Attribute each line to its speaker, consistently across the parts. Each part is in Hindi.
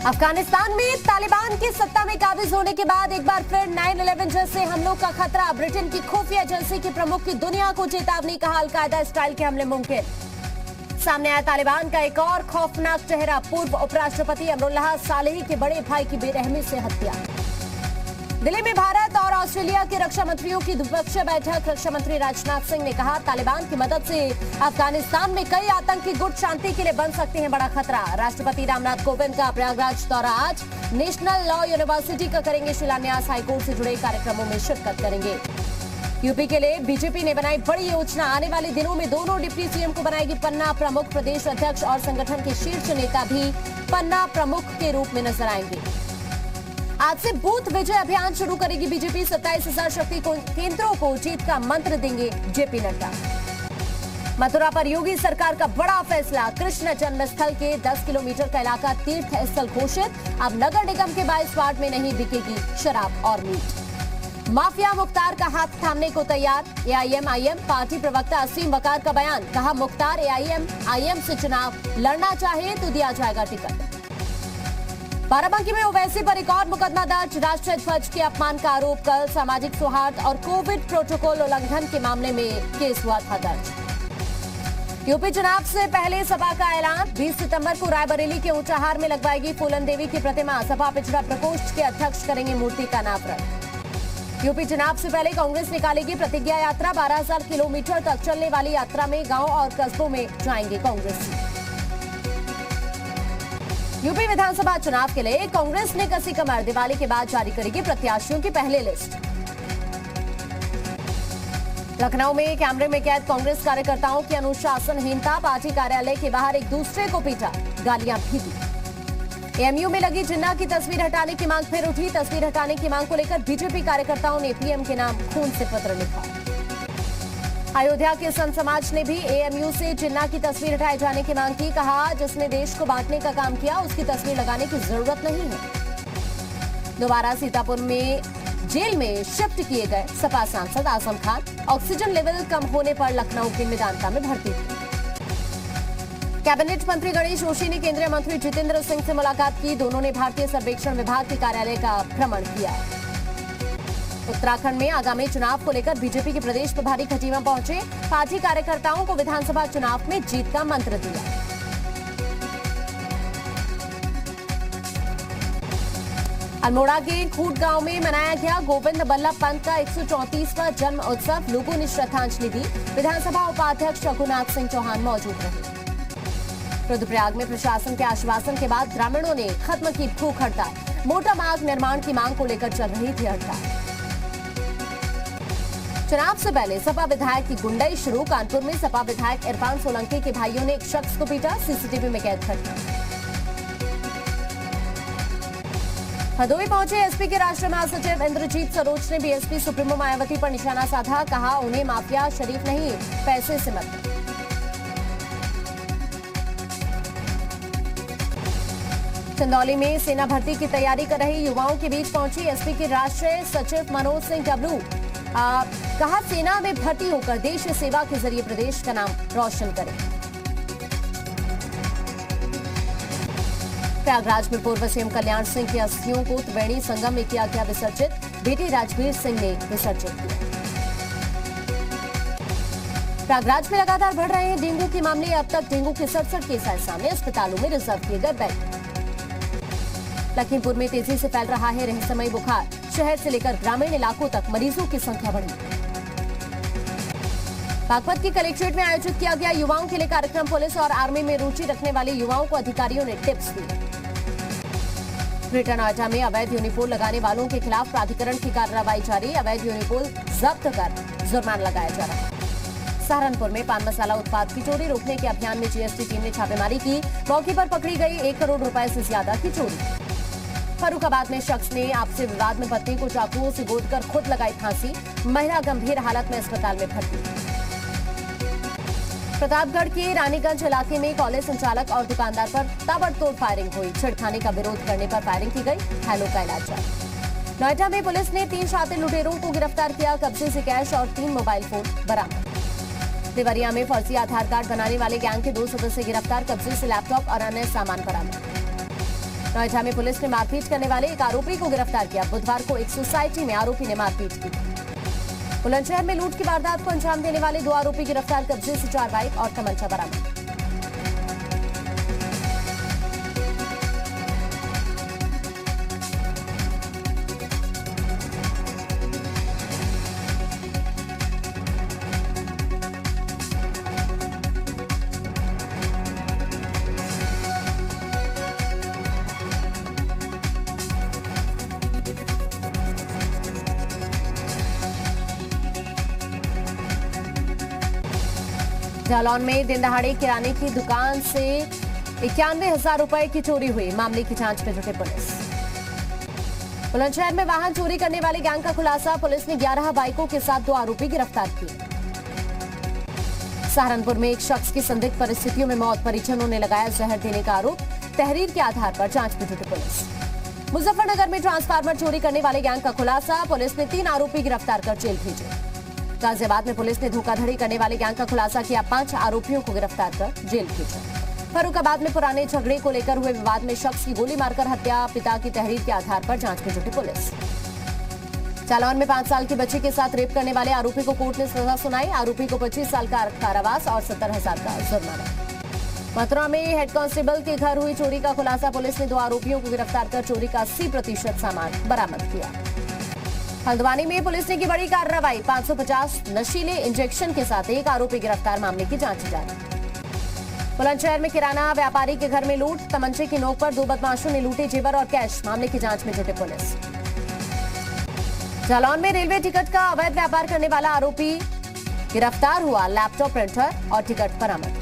Speaker 1: अफगानिस्तान में तालिबान की सत्ता में काबिज होने के बाद एक बार फिर 9/11 जैसे हमलों का खतरा। ब्रिटेन की खुफिया एजेंसी के प्रमुख की दुनिया को चेतावनी, कहा अलकायदा स्टाइल के हमले मुमकिन। सामने आया तालिबान का एक और खौफनाक चेहरा, पूर्व उपराष्ट्रपति अमरुल्लाह सालेही के बड़े भाई की बेरहमी से हत्या। दिल्ली में भारत और ऑस्ट्रेलिया के रक्षा मंत्रियों की द्विपक्षीय बैठक। रक्षा मंत्री राजनाथ सिंह ने कहा, तालिबान की मदद से अफगानिस्तान में कई आतंकी गुट शांति के लिए बन सकते हैं बड़ा खतरा। राष्ट्रपति रामनाथ कोविंद का प्रयागराज दौरा आज। नेशनल लॉ यूनिवर्सिटी का करेंगे शिलान्यास। हाईकोर्ट से जुड़े कार्यक्रमों में शिरकत करेंगे। यूपी के लिए बीजेपी ने बनाई बड़ी योजना। आने वाले दिनों में दोनों डिप्टी सीएम को बनाएगी पन्ना प्रमुख। प्रदेश अध्यक्ष और संगठन के शीर्ष नेता भी पन्ना प्रमुख के रूप में नजर आएंगे। आज से बूथ विजय अभियान शुरू करेगी बीजेपी। 27,000 शक्ति केंद्रों को जीत का मंत्र देंगे जेपी नड्डा। मथुरा पर योगी सरकार का बड़ा फैसला। कृष्ण जन्मस्थल के 10 किलोमीटर का इलाका तीर्थ स्थल घोषित। अब नगर निगम के 22 वार्ड में नहीं बिकेगी शराब और मीट। माफिया मुख्तार का हाथ थामने को तैयार। एआईएम पार्टी प्रवक्ता असीम वकार का बयान, कहा मुख्तार एआईएम से चुनाव लड़ना चाहे तो दिया जाएगा टिकट। बाराबंकी में ओवैसी पर एक और मुकदमा दर्ज। राष्ट्रीय ध्वज के अपमान का आरोप। कल सामाजिक सौहार्द और कोविड प्रोटोकॉल उल्लंघन के मामले में केस हुआ था दर्ज। यूपी चुनाव से पहले सपा का ऐलान। 20 सितंबर को रायबरेली के ऊंचाहार में लगवाएगी फूलन देवी की प्रतिमा। सपा पिछड़ा प्रकोष्ठ के अध्यक्ष करेंगे मूर्ति का अनावरण। यूपी चुनाव से पहले कांग्रेस निकालेगी प्रतिज्ञा यात्रा। 12,000 किलोमीटर तक चलने वाली यात्रा में गांव और कस्बों में जाएंगे कांग्रेस। यूपी विधानसभा चुनाव के लिए कांग्रेस ने कसी कमर। दिवाली के बाद जारी करेगी प्रत्याशियों की पहली लिस्ट। लखनऊ में कैमरे में कैद कांग्रेस कार्यकर्ताओं की अनुशासनहीनता। पार्टी कार्यालय के बाहर एक दूसरे को पीटा, गालियां भी दी। एएमयू में लगी जिन्ना की तस्वीर हटाने की मांग फिर उठी। तस्वीर हटाने की मांग को लेकर बीजेपी कार्यकर्ताओं ने पीएम के नाम खून से पत्र लिखा। अयोध्या के संत समाज ने भी एएमयू से जिन्ना की तस्वीर हटाए जाने की मांग की। कहा, जिसने देश को बांटने का काम किया उसकी तस्वीर लगाने की जरूरत नहीं है। दोबारा सीतापुर में जेल में शिफ्ट किए गए सपा सांसद आजम खान ऑक्सीजन लेवल कम होने पर लखनऊ के मेदांता में भर्ती थे। कैबिनेट मंत्री गणेश जोशी ने केंद्रीय मंत्री जितेंद्र सिंह से मुलाकात की। दोनों ने भारतीय सर्वेक्षण विभाग के कार्यालय का भ्रमण किया। उत्तराखंड में आगामी चुनाव को लेकर बीजेपी के प्रदेश प्रभारी खटीमा पहुंचे। पार्टी कार्यकर्ताओं को विधानसभा चुनाव में जीत का मंत्र दिया। अल्मोड़ा के खूट गांव में मनाया गया गोविंद बल्लभ पंत का 134वां जन्म उत्सव। लोगों ने श्रद्धांजलि दी। विधानसभा उपाध्यक्ष रघुनाथ सिंह चौहान मौजूद रहे। रुद्रप्रयाग में प्रशासन के आश्वासन के बाद ग्रामीणों ने खत्म की भूख हड़ताल। मोटा मार्ग निर्माण की मांग को लेकर चल रही थी हड़ताल। चुनाव से पहले सपा विधायक की गुंडाई शुरू। कानपुर में सपा विधायक इरफान सोलंकी के भाइयों ने एक शख्स को पीटा, सीसीटीवी में कैद कर लिया। हरदोई पहुंचे एसपी के राष्ट्रीय महासचिव इंद्रजीत सरोज ने बीएसपी सुप्रीमो मायावती पर निशाना साधा। कहा, उन्हें माफिया शरीफ नहीं, पैसे से मतलब। चंदौली में सेना भर्ती की तैयारी कर रहे युवाओं के बीच पहुंची एसपी के राष्ट्रीय सचिव मनोज सिंह डब्लू। कहा, सेना में भर्ती होकर देश सेवा के जरिए प्रदेश का नाम रोशन करें। प्रयागराज में पूर्व सीएम कल्याण सिंह की अस्थियों को त्रिवेणी संगम में किया गया विसर्जित। बेटे राजवीर सिंह ने विसर्जित किया। प्रयागराज में लगातार बढ़ रहे हैं डेंगू के मामले। अब तक डेंगू के 67 केस आए सामने। अस्पतालों में रिजर्व किए गए बेड। लखीमपुर में तेजी से फैल रहा है रहस्यमय बुखार। शहर से लेकर ग्रामीण इलाकों तक मरीजों की संख्या बढ़ी। बागपत की कलेक्ट्रेट में आयोजित किया गया युवाओं के लिए कार्यक्रम। पुलिस और आर्मी में रुचि रखने वाले युवाओं को अधिकारियों ने टिप्स दी। ग्रेटर नोएडा में अवैध यूनिपोल लगाने वालों के खिलाफ प्राधिकरण की कार्रवाई जारी। अवैध यूनिपोल जब्त कर जुर्माना लगाया जा रहा है। सहारनपुर में पान मसाला उत्पाद की चोरी रोकने के अभियान में जीएसटी टीम ने छापेमारी की। मौके पर पकड़ी गई 1 करोड़ रुपए से ज्यादा की चोरी। फर्रुखाबाद में शख्स ने आपसी विवाद में पत्नी को चाकुओं से गोदकर खुद लगाई फांसी। महिला गंभीर हालत में अस्पताल में भर्ती। प्रतापगढ़ के रानीगंज इलाके में कॉलेज संचालक और दुकानदार पर ताबड़तोड़ फायरिंग हुई। छेड़खानी का विरोध करने पर फायरिंग की गई। घायलों का इलाज जारी। नोएडा में पुलिस ने 3 शातिर लुटेरों को गिरफ्तार किया। कब्जे से कैश और 3 मोबाइल फोन बरामद। देवरिया में फर्जी आधार कार्ड बनाने वाले गैंग के 2 सदस्य गिरफ्तार। कब्जे से लैपटॉप और अन्य सामान बरामद। नोएडा में पुलिस ने मारपीट करने वाले एक आरोपी को गिरफ्तार किया। बुधवार को एक सोसाइटी में आरोपी ने मारपीट की। बुलंदशहर में लूट की वारदात को अंजाम देने वाले 2 आरोपी गिरफ्तार, कब्जे से 4 बाइक और तमंचा बरामद। जालौन में दिन दहाड़े किराने की दुकान से 91,000 रुपए की चोरी हुई। मामले की जांच में जुटी पुलिस। बुलंदशहर में वाहन चोरी करने वाले गैंग का खुलासा, पुलिस ने 11 बाइकों के साथ 2 आरोपी गिरफ्तार किए। सहारनपुर में एक शख्स की संदिग्ध परिस्थितियों में मौत, परिजनों ने लगाया जहर देने का आरोप। तहरीर के आधार पर जांच में जुटी पुलिस। मुजफ्फरनगर में ट्रांसफार्मर चोरी करने वाले गैंग का खुलासा, पुलिस ने 3 आरोपी गिरफ्तार कर जेल भेजे। गाजियाबाद में पुलिस ने धोखाधड़ी करने वाले गैंग का खुलासा किया, 5 आरोपियों को गिरफ्तार कर जेल भेजा। फर्रुखाबाद में पुराने झगड़े को लेकर हुए विवाद में शख्स की गोली मारकर हत्या, पिता की तहरीर के आधार पर जांच में जुटी पुलिस। जालौन में 5 साल की बच्ची के साथ रेप करने वाले आरोपी को कोर्ट ने सजा सुनाई। आरोपी को 25 साल का कारावास और 70,000 का जुर्माना। मथुरा में हेड कांस्टेबल के घर हुई चोरी का खुलासा, पुलिस ने 2 आरोपियों को गिरफ्तार कर चोरी का 80% सामान बरामद किया। हल्द्वानी में पुलिस ने की बड़ी कार्रवाई, 550 नशीले इंजेक्शन के साथ 1 आरोपी गिरफ्तार, मामले की जांच जारी। बुलंदशहर में किराना व्यापारी के घर में लूट, तमंचे की नोक पर 2 बदमाशों ने लूटे जेवर और कैश, मामले की जांच में जुटे पुलिस। जालौन में रेलवे टिकट का अवैध व्यापार करने वाला आरोपी गिरफ्तार हुआ, लैपटॉप, प्रिंटर और टिकट बरामद।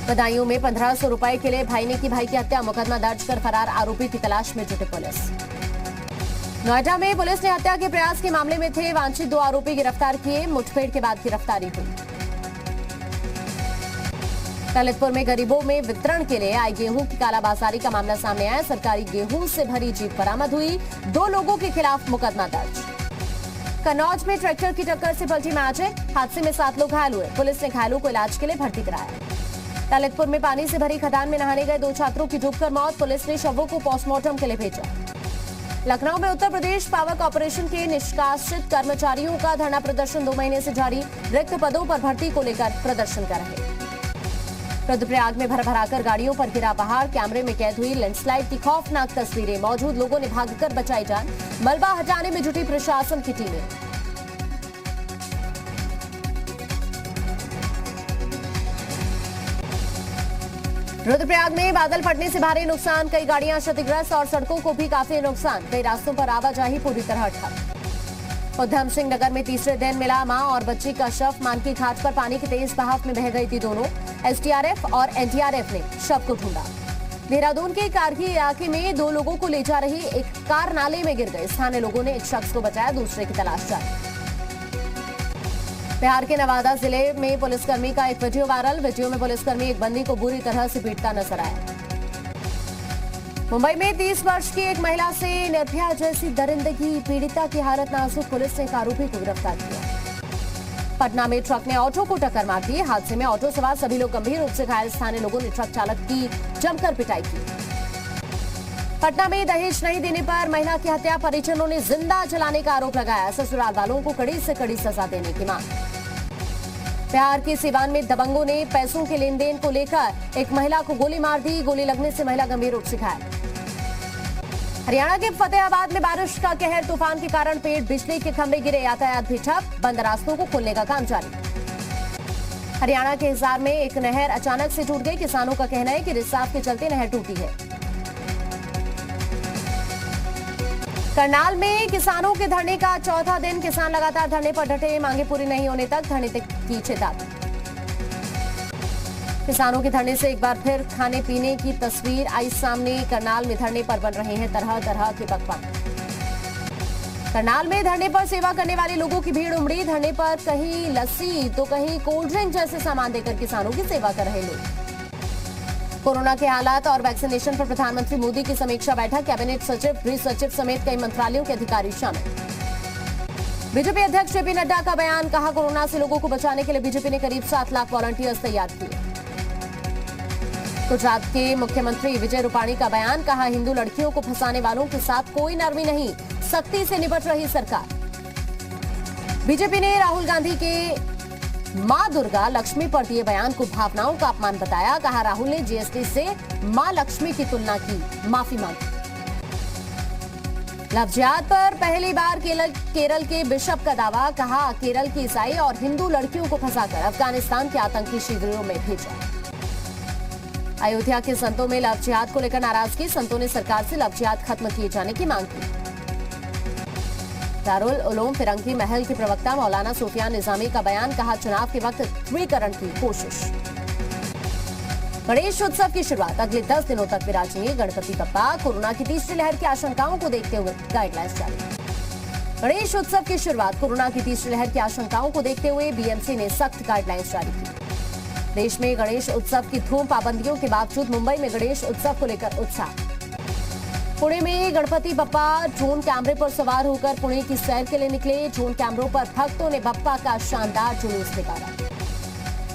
Speaker 1: बदायूं में 1500 रुपए के लिए भाई ने की भाई की हत्या, मुकदमा दर्ज कर फरार आरोपी की तलाश में जुटे पुलिस। नोएडा में पुलिस ने हत्या के प्रयास के मामले में थे वांछित 2 आरोपी गिरफ्तार किए, मुठभेड़ के बाद गिरफ्तारी हुई। ललितपुर में गरीबों में वितरण के लिए आई गेहूं की कालाबाजारी का मामला सामने आया, सरकारी गेहूं से भरी जीप बरामद हुई, 2 लोगों के खिलाफ मुकदमा दर्ज। कन्नौज में ट्रैक्टर की टक्कर से पलटी मैजिक, हादसे में 7 लोग घायल हुए, पुलिस ने घायलों को इलाज के लिए भर्ती कराया। ललितपुर में पानी से भरी खदान में नहाने गए 2 छात्रों की डूबकर मौत, पुलिस ने शवों को पोस्टमार्टम के लिए भेजा। लखनऊ में उत्तर प्रदेश पावर कॉर्पोरेशन के निष्कासित कर्मचारियों का धरना प्रदर्शन 2 महीने से जारी, रिक्त पदों पर भर्ती को लेकर प्रदर्शन कर रहे। रुद्रप्रयाग में भर-भराकर गाड़ियों पर गिरा पहाड़, कैमरे में कैद हुई लैंडस्लाइड की खौफनाक तस्वीरें, मौजूद लोगों ने भागकर बचाई जान, मलबा हटाने में जुटी प्रशासन की टीमें। रुद्रप्रयाग में बादल फटने से भारी नुकसान, कई गाड़ियां क्षतिग्रस्त और सड़कों को भी काफी नुकसान, कई रास्तों पर आवाजाही पूरी तरह ठप। उधम सिंह नगर में तीसरे दिन मिला मां और बच्ची का शव, मानकी घाट पर पानी के तेज बहाव में बह गई थी दोनों। एसडीआरएफ और एनडीआरएफ ने शव को ढूंढा। देहरादून के कारगी इलाके में 2 लोगों को ले जा रही एक कार नाले में गिर गई, स्थानीय लोगों ने एक शख्स को बचाया, दूसरे की तलाश जारी। बिहार के नवादा जिले में पुलिसकर्मी का एक वीडियो वायरल, वीडियो में पुलिसकर्मी एक बंदी को बुरी तरह से पीटता नजर आया। मुंबई में 30 वर्ष की एक महिला से निर्भया जैसी दरिंदगी, पीड़िता की हालत नाजुक, पुलिस ने एक आरोपी को गिरफ्तार किया। पटना में ट्रक ने ऑटो को टक्कर मार दी, हादसे में ऑटो सवार सभी लोग गंभीर रूप से घायल, स्थानीय लोगों ने ट्रक चालक की जमकर पिटाई की। पटना में दहेज नहीं देने पर महिला की हत्या, परिजनों ने जिंदा जलाने का आरोप लगाया, ससुराल वालों को कड़ी से कड़ी सजा देने की मांग। बिहार के सीवान में दबंगों ने पैसों के लेन देन को लेकर एक महिला को गोली मार दी, गोली लगने से महिला गंभीर रूप से घायल। हरियाणा के फतेहाबाद में बारिश का कहर, तूफान के कारण पेड़, बिजली के खंभे गिरे, यातायात भी ठप, बंद रास्तों को खोलने का काम जारी। हरियाणा के हिसार में एक नहर अचानक से टूट गई, किसानों का कहना है कि रिसाव के चलते नहर टूटी है। करनाल में किसानों के धरने का 4था दिन, किसान लगातार धरने पर डटे, मांगे पूरी नहीं होने तक धरने की चेतावनी। किसानों के धरने से एक बार फिर खाने पीने की तस्वीर आई सामने, करनाल में धरने पर बन रहे हैं तरह तरह के पकवान। करनाल में धरने पर सेवा करने वाले लोगों की भीड़ उमड़ी, धरने पर कहीं लस्सी तो कहीं कोल्ड ड्रिंक जैसे सामान देकर किसानों की सेवा कर रहे लोग। कोरोना के हालात और वैक्सीनेशन पर प्रधानमंत्री मोदी की समीक्षा बैठक, कैबिनेट सचिव, गृह सचिव समेत कई मंत्रालयों के अधिकारी शामिल। बीजेपी अध्यक्ष जेपी नड्डा का बयान, कहा कोरोना से लोगों को बचाने के लिए बीजेपी ने करीब 7 लाख वॉलंटियर्स तैयार किए। गुजरात के मुख्यमंत्री विजय रूपाणी का बयान, कहा हिंदू लड़कियों को फंसाने वालों के साथ कोई नरमी नहीं, सख्ती से निपट रही सरकार। बीजेपी ने राहुल गांधी के मां दुर्गा लक्ष्मी पर दिए बयान को भावनाओं का अपमान बताया, कहा राहुल ने जीएसटी से मां लक्ष्मी की तुलना की, माफी मांगी। लव जिहाद पर पहली बार केरल के बिशप का दावा, कहा केरल की ईसाई और हिंदू लड़कियों को फंसाकर अफगानिस्तान के आतंकी शिविरों में भेजा। अयोध्या के संतों में लव जिहाद को लेकर नाराजगी, संतों ने सरकार से लव जिहाद खत्म किए जाने की मांग की। दारुल उलूम फिरंगी महल के प्रवक्ता मौलाना सुफियान निजामी का बयान, कहा चुनाव के वक्त ध्रुवीकरण की कोशिश। गणेश उत्सव की शुरुआत अगले 10 दिनों तक विराजेंगे गणपति बप्पा, कोरोना की तीसरी लहर की आशंकाओं को देखते हुए गाइडलाइंस जारी। गणेश उत्सव की शुरुआत कोरोना की तीसरी लहर की आशंकाओं को देखते हुए बीएमसी ने सख्त गाइडलाइंस जारी की। देश में गणेश उत्सव की धूम, पाबंदियों के बावजूद मुंबई में गणेश उत्सव को लेकर उत्साह। पुणे में गणपति बप्पा ड्रोन कैमरे पर सवार होकर पुणे की सैर के लिए निकले। ड्रोन कैमरों पर भक्तों ने बप्पा का शानदार जुलूस निकाला।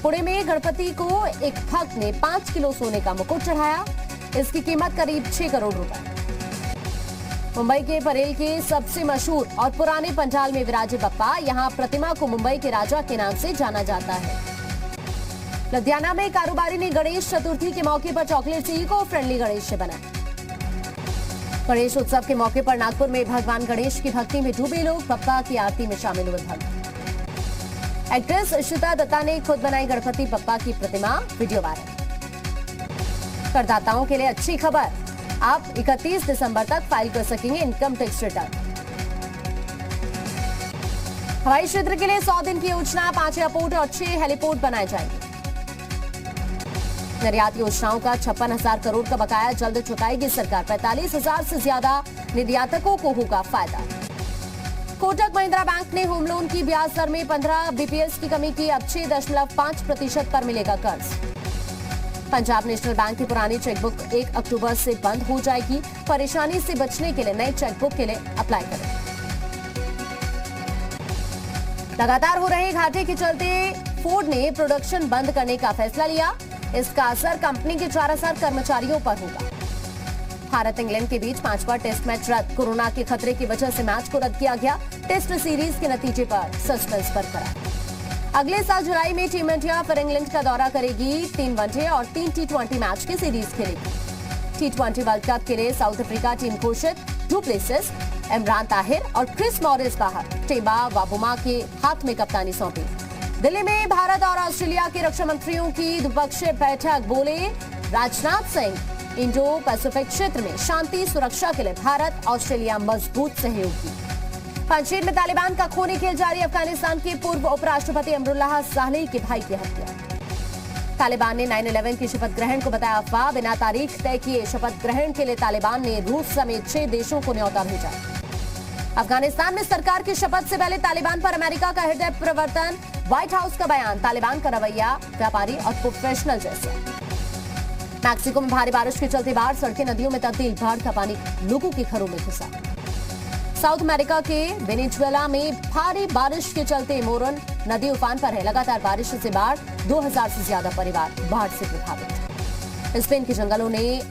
Speaker 1: पुणे में गणपति को एक भक्त ने 5 किलो सोने का मुकुट चढ़ाया, इसकी कीमत करीब 6 करोड़ रुपए। मुंबई के परेल के सबसे मशहूर और पुराने पंडाल में विराजे बप्पा, यहां प्रतिमा को मुंबई के राजा के नाम से जाना जाता है। लुधियाना में कारोबारी ने गणेश चतुर्थी के मौके पर चॉकलेट से इको फ्रेंडली गणेश बनाए। गणेश उत्सव के मौके पर नागपुर में भगवान गणेश की भक्ति में डूबे लोग, बप्पा की आरती में शामिल हुए भक्त। एक्ट्रेस इशिता दत्ता ने खुद बनाई गणपति बप्पा की प्रतिमा, वीडियो वायरल। करदाताओं के लिए अच्छी खबर, आप 31 दिसंबर तक फाइल कर सकेंगे इनकम टैक्स रिटर्न। हवाई क्षेत्र के लिए 100 दिन की योजना, 5 एयरपोर्ट और 6 हेलीपोर्ट बनाए जाएंगे। निर्यात योजनाओं का 56,000 करोड़ का बकाया जल्द चुकाएगी सरकार, 45,000 से ज्यादा निर्यातकों को होगा फायदा। कोटक महिंद्रा बैंक ने होम लोन की ब्याज दर में 15 बीपीएस की कमी की, अब 6.5% पर मिलेगा कर्ज। पंजाब नेशनल बैंक की पुरानी चेकबुक 1 अक्टूबर से बंद हो जाएगी, परेशानी से बचने के लिए नई चेकबुक के लिए अप्लाई करें। लगातार हो रहे घाटे के चलते फोर्ड ने प्रोडक्शन बंद करने का फैसला लिया, इसका असर कंपनी के 4,000 कर्मचारियों पर होगा। भारत इंग्लैंड के बीच 5वां टेस्ट मैच रद्द, कोरोना के खतरे की वजह से मैच को रद्द किया गया। टेस्ट सीरीज के नतीजे पर सस्पेंस बरकरार। अगले साल जुलाई में टीम इंडिया फिर इंग्लैंड का दौरा करेगी, 3 वनडे और 3 टी20 मैच की सीरीज खेलेगी। टी20 वर्ल्ड कप के लिए साउथ अफ्रीका टीम घोषित, डू प्लेसिस, इमरान ताहिर और क्रिस मॉरिस बाहर, टेबा वाबुमा के हाथ में कप्तानी सौंपी। दिल्ली में भारत और ऑस्ट्रेलिया के रक्षा मंत्रियों की द्विपक्षीय बैठक, बोले राजनाथ सिंह इंडो पैसिफिक क्षेत्र में शांति सुरक्षा के लिए भारत ऑस्ट्रेलिया मजबूत सहयोगी। पंजशीर में तालिबान का खूनी खेल जारी, अफगानिस्तान के पूर्व उपराष्ट्रपति अमरुल्लाह सालेही के भाई की हत्या। तालिबान ने 9/11 की शपथ ग्रहण को बताया अफवाह, बिना तारीख तय किए शपथ ग्रहण के लिए तालिबान ने रूस समेत 6 देशों को न्योता भेजा। अफगानिस्तान में सरकार की शपथ से पहले तालिबान पर अमेरिका का हृदय परिवर्तन, व्हाइट हाउस का बयान, तालिबान का रवैया व्यापारी और प्रोफेशनल जैसा। मैक्सिको में भारी बारिश के चलते बाढ़, सड़कें नदियों में तब्दील, बाढ़ का पानी लोगों के घरों में घुसा। साउथ अमेरिका के वेनेजुएला में भारी बारिश के चलते मोरन नदी उफान पर है, लगातार बारिश से बाढ़, 2000 से ज्यादा परिवार बाढ़ से प्रभावित। स्पेन के जंगलों ने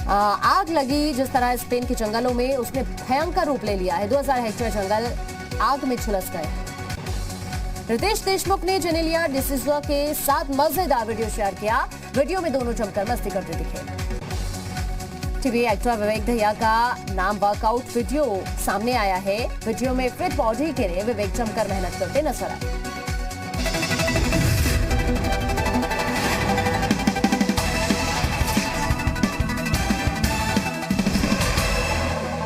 Speaker 1: आग लगी, जिस तरह स्पेन के जंगलों में उसने भयंकर रूप ले लिया है, 2000 हेक्टेयर जंगल आग में झुलस गए। रितेश देशमुख ने जेनेलिया डिसूजा के साथ मजेदार वीडियो शेयर किया, वीडियो में दोनों जमकर मस्ती करते दिखे। टीवी एक्टर विवेक दहिया का नाम वर्कआउट वीडियो सामने आया है, वीडियो में फिट बॉडी के लिए विवेक जमकर मेहनत करते नजर आए।